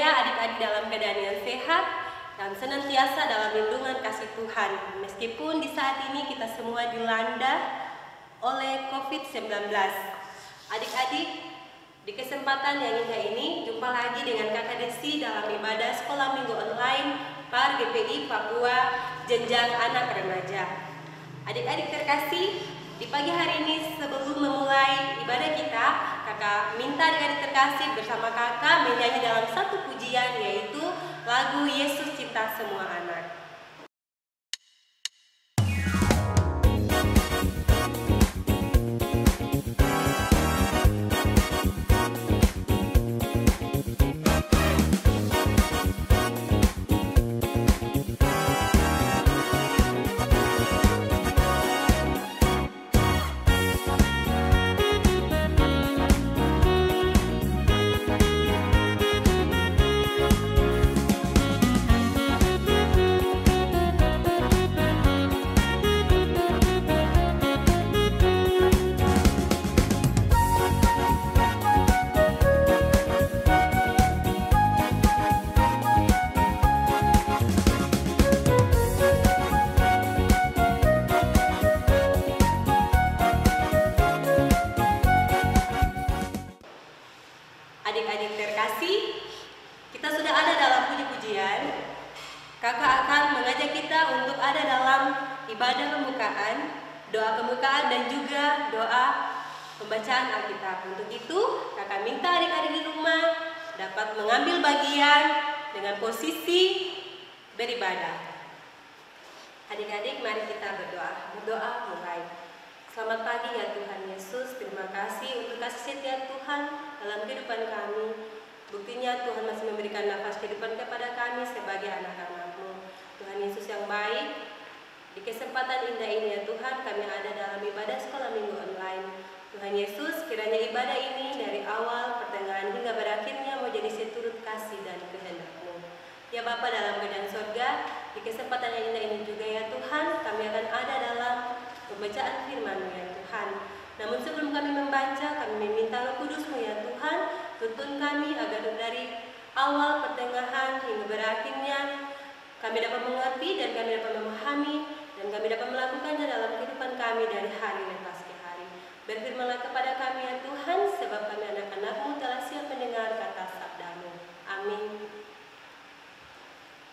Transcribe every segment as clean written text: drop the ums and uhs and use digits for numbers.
percaya adik-adik dalam keadaan yang sehat dan senantiasa dalam lindungan kasih Tuhan. Meskipun di saat ini kita semua dilanda oleh COVID-19. Adik-adik, di kesempatan yang indah ini, jumpa lagi dengan Kakak Desi dalam ibadah sekolah minggu online PAR GPI Papua Jenjang Anak Remaja. Adik-adik terkasih, di pagi hari ini sebelum memulai ibadah kita, Kakak minta adik-adik terkasih bersama Kakak menyanyi dalam satu pujian, yaitu lagu Yesus Cinta Semua Anak. Adik-adik terkasih, kita sudah ada dalam puji-pujian. Kakak akan mengajak kita untuk ada dalam ibadah pembukaan, doa pembukaan dan juga doa pembacaan Alkitab. Untuk itu, kakak minta adik-adik di rumah dapat mengambil bagian dengan posisi beribadah. Adik-adik, mari kita berdoa. Berdoa mulai. Selamat pagi ya Tuhan Yesus, terima kasih untuk kasih setia Tuhan dalam kehidupan kami. Buktinya Tuhan masih memberikan nafas kehidupan kepada kami sebagai anak-anak-Mu. Tuhan Yesus yang baik, di kesempatan indah ini ya Tuhan, kami ada dalam ibadah sekolah minggu online. Tuhan Yesus, kiranya ibadah ini dari awal, pertengahan hingga berakhirnya mau jadi seturut kasih dan kehendak-Mu. Ya Bapa dalam keadaan surga, di kesempatan yang indah ini juga ya Tuhan, kami akan ada dalam pembacaan firman-Mu ya Tuhan. Namun sebelum kami membaca, kami meminta Roh Kudus-Mu ya Tuhan, tuntun kami agar dari awal, pertengahan hingga berakhirnya kami dapat mengerti dan kami dapat memahami dan kami dapat melakukannya dalam kehidupan kami dari hari lepas ke hari. Berfirmanlah kepada kami ya Tuhan, sebab kami anak-anak-Mu telah siap mendengar kata sabda-Mu. Amin.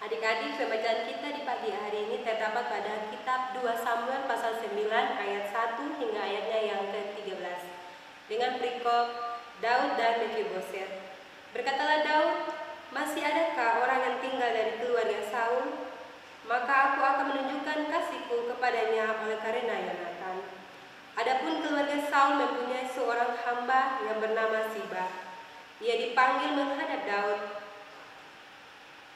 Adik-adik, pembacaan kita di pagi hari ini terdapat pada kitab 2 Samuel pasal 9 ayat 1 hingga ayatnya yang ke-13. Dengan perikop Daud dan Mephiboset. Berkatalah Daud, masih adakah orang yang tinggal dari keluarga Saul? Maka aku akan menunjukkan kasihku kepadanya oleh karena Yonatan. Adapun keluarga Saul mempunyai seorang hamba yang bernama Siba. Ia dipanggil menghadap Daud.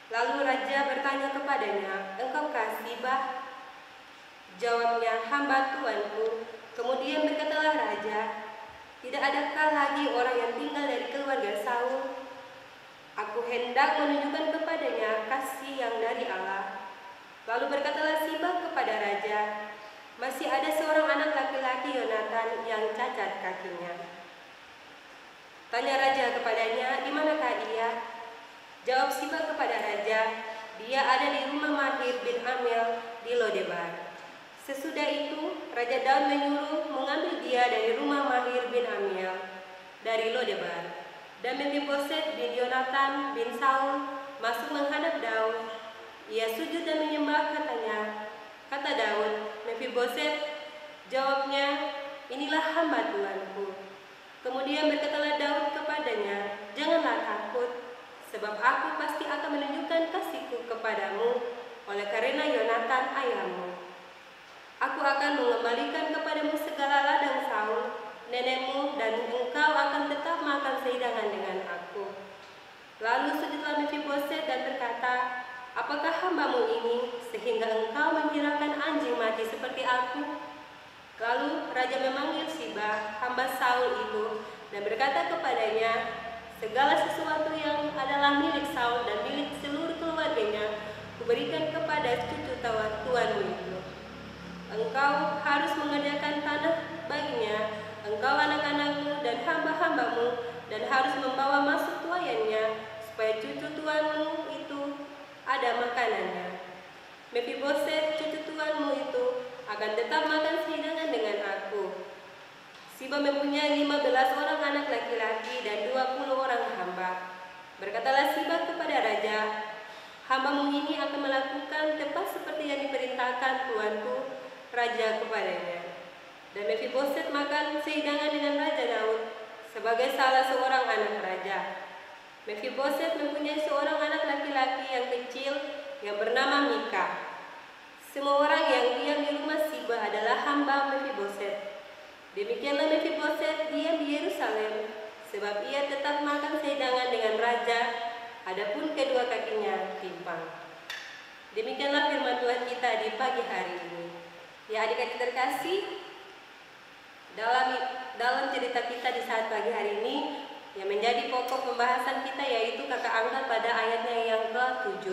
Lalu raja bertanya kepadanya, engkaukah Siba? Jawabnya, hamba tuanku. Kemudian berkatalah raja, tidak adakah lagi orang yang tinggal dari keluarga Saul? Aku hendak menunjukkan kepadanya kasih yang dari Allah. Lalu berkatalah Siba kepada raja, masih ada seorang anak laki-laki Yonatan yang cacat kakinya. Tanya raja kepadanya, di manakah ia? Jawab Siba kepada raja, dia ada di rumah Mahir bin Amel di Lodebar. Sesudah itu, Raja Daud menyuruh mengambil dia dari rumah Mahir bin Amel dari Lodebar. Dan Mephiboset bin Yonatan bin Saul masuk menghadap Daud. Ia sujud dan menyembah katanya. Kata Daud, Mephiboset, jawabnya, inilah hamba tuanku. Kemudian berkatalah Daud kepadanya, janganlah takut, sebab aku pasti akan menunjukkan kasihku kepadamu oleh karena Yonatan ayahmu. Aku akan mengembalikan kepadamu segala ladang Saul, nenekmu, dan engkau akan tetap makan sehidangan dengan aku. Lalu sujudlah Mephiboset dan berkata, apakah hambamu ini sehingga engkau menghiraukan anjing mati seperti aku? Lalu raja memanggil Siba, hamba Saul itu, dan berkata kepadanya, segala sesuatu yang adalah milik Saul dan milik seluruh keluarganya, kuberikan kepada cucu tuanmu itu. Engkau harus mengerjakan tanah baginya, engkau anak-anakmu dan hamba-hambamu, dan harus membawa masuk tuayannya, supaya cucu tuan ada makanannya. Mefiboset, cucu tuanmu itu, akan tetap makan sehidangan dengan aku. Siba mempunyai 15 orang anak laki-laki dan 20 orang hamba. Berkatalah Siba kepada raja, hambamu ini akan melakukan tepat seperti yang diperintahkan tuanku raja kepadanya. Dan Mefiboset makan sehidangan dengan Raja Daud sebagai salah seorang anak raja. Mefiboset mempunyai seorang anak laki-laki yang kecil yang bernama Mika. Semua orang yang diam di rumah Siba adalah hamba Mefiboset. Demikianlah Mefiboset diam di Yerusalem, sebab ia tetap makan sehidangan dengan raja, adapun kedua kakinya timpang. Demikianlah firman Tuhan kita di pagi hari ini. Ya adik-adik terkasih, dalam cerita kita di saat pagi hari ini, yang menjadi pokok pembahasan kita yaitu kakak angkat pada ayatnya yang ke-7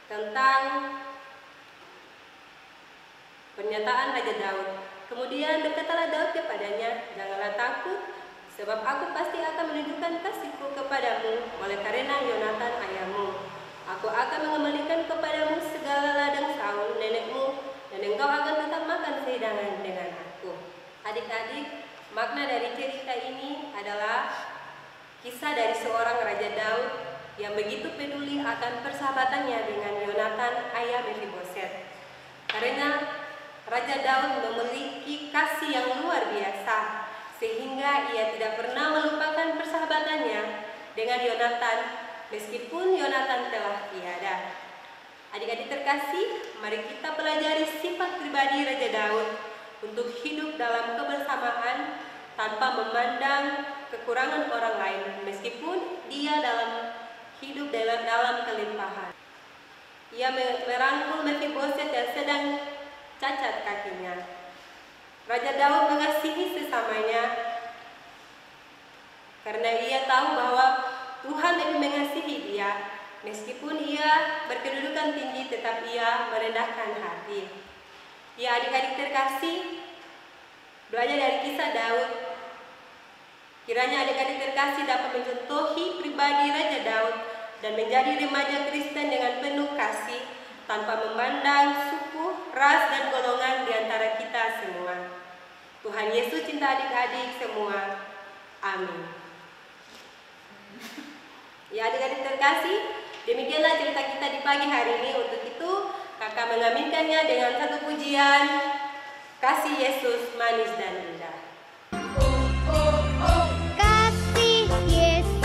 tentang pernyataan Raja Daud. Kemudian berkatalah Daud kepadanya, janganlah takut, sebab aku pasti akan menunjukkan kasihku kepadamu oleh karena Yonatan ayahmu. Aku akan mengembalikan kepadamu segala ladang Saul nenekmu, dan engkau akan tetap makan sehidangan dengan aku. Adik-adik, makna dari cerita ini adalah kisah dari seorang Raja Daud yang begitu peduli akan persahabatannya dengan Yonatan ayah Mefiboset. Karena Raja Daud memiliki kasih yang luar biasa, sehingga ia tidak pernah melupakan persahabatannya dengan Yonatan meskipun Yonatan telah tiada. Adik-adik terkasih, mari kita pelajari sifat pribadi Raja Daud untuk hidup dalam kebersamaan tanpa memandang kekurangan orang lain, meskipun dia hidup dalam kelimpahan. Ia merangkul Mefiboset yang sedang cacat kakinya. Raja Daud mengasihi sesamanya karena ia tahu bahwa Tuhan lebih mengasihi dia. Meskipun ia berkedudukan tinggi, tetap ia merendahkan hati. Ya adik-adik terkasih, belajar dari kisah Daud. Kiranya adik-adik terkasih dapat mencontohi pribadi Raja Daud dan menjadi remaja Kristen dengan penuh kasih tanpa memandang suku, ras, dan golongan di antara kita semua. Tuhan Yesus cinta adik-adik semua. Amin. Ya adik-adik terkasih, demikianlah cerita kita di pagi hari ini. Untuk itu, kakak mengaminkannya dengan satu pujian, Kasih Yesus Manis dan Indah. Kasih Yesus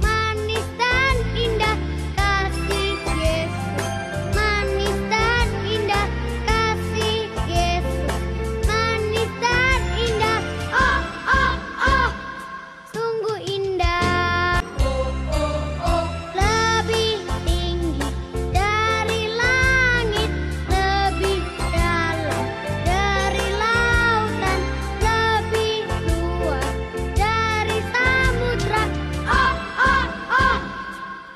manis dan indah, kasih Yesus manis dan indah, kasih Yesus manis dan indah. Oh oh oh, sungguh indah. Lebih tinggi dari langit, lebih dalam dari lautan, lebih luas dari samudra. Oh oh oh,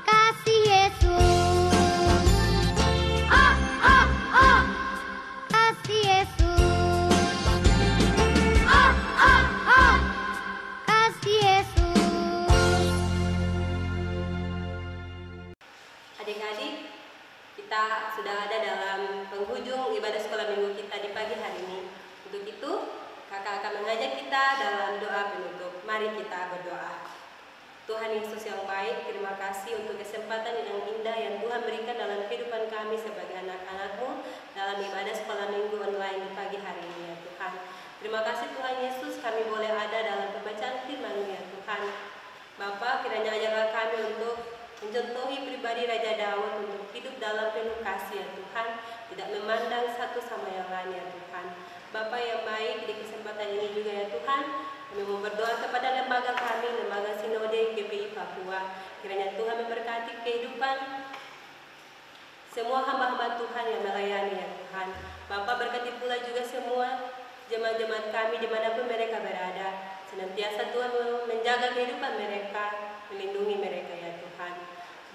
kasih Yesus. Oh oh oh, kasih Yesus. Oh oh oh, kasih Yesus. Adik-adik, kita sudah ada dalam penghujung ibadah sekolah minggu kita di pagi hari ini. Untuk itu, kakak akan mengajak kita dalam doa penutup. Mari kita berdoa. Tuhan Yesus yang baik, terima kasih untuk kesempatan yang indah yang Tuhan berikan dalam kehidupan kami sebagai anak-anak-Mu dalam ibadah sekolah minggu online di pagi hari ini ya Tuhan. Terima kasih Tuhan Yesus, kami boleh ada dalam pembacaan firman-Mu ya Tuhan. Bapa, kiranya ajarlah kami untuk mencontohi pribadi Raja Daud untuk hidup dalam penuh kasih ya Tuhan, tidak memandang satu sama yang lain ya Tuhan. Bapa yang baik, di kesempatan ini juga ya Tuhan, kami mau berdoa kepada lembaga kami, lembaga Sinode GPI Papua. Kiranya Tuhan memberkati kehidupan semua hamba-hamba Tuhan yang melayani ya Tuhan. Bapa berkati pula juga semua jemaat-jemaat kami dimanapun mereka berada. Senantiasa Tuhan menjaga kehidupan mereka, melindungi mereka ya Tuhan.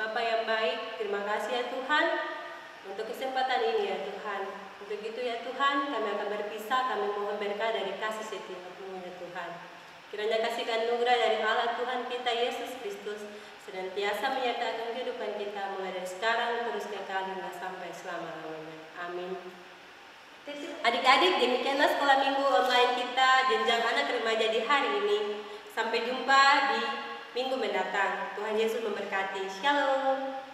Bapa yang baik, terima kasih ya Tuhan untuk kesempatan ini ya Tuhan. Untuk itu ya Tuhan, kami akan berpisah, kami mohon berkah dari kasih setia-Mu ya Tuhan. Kiranya kasih anugerah dari Allah Tuhan kita Yesus Kristus senantiasa menyertai kehidupan kita mulai dari sekarang terus ke Adik-adik, demikianlah sekolah minggu online kita jenjang anak remaja di hari ini. Sampai jumpa di minggu mendatang. Tuhan Yesus memberkati. Shalom.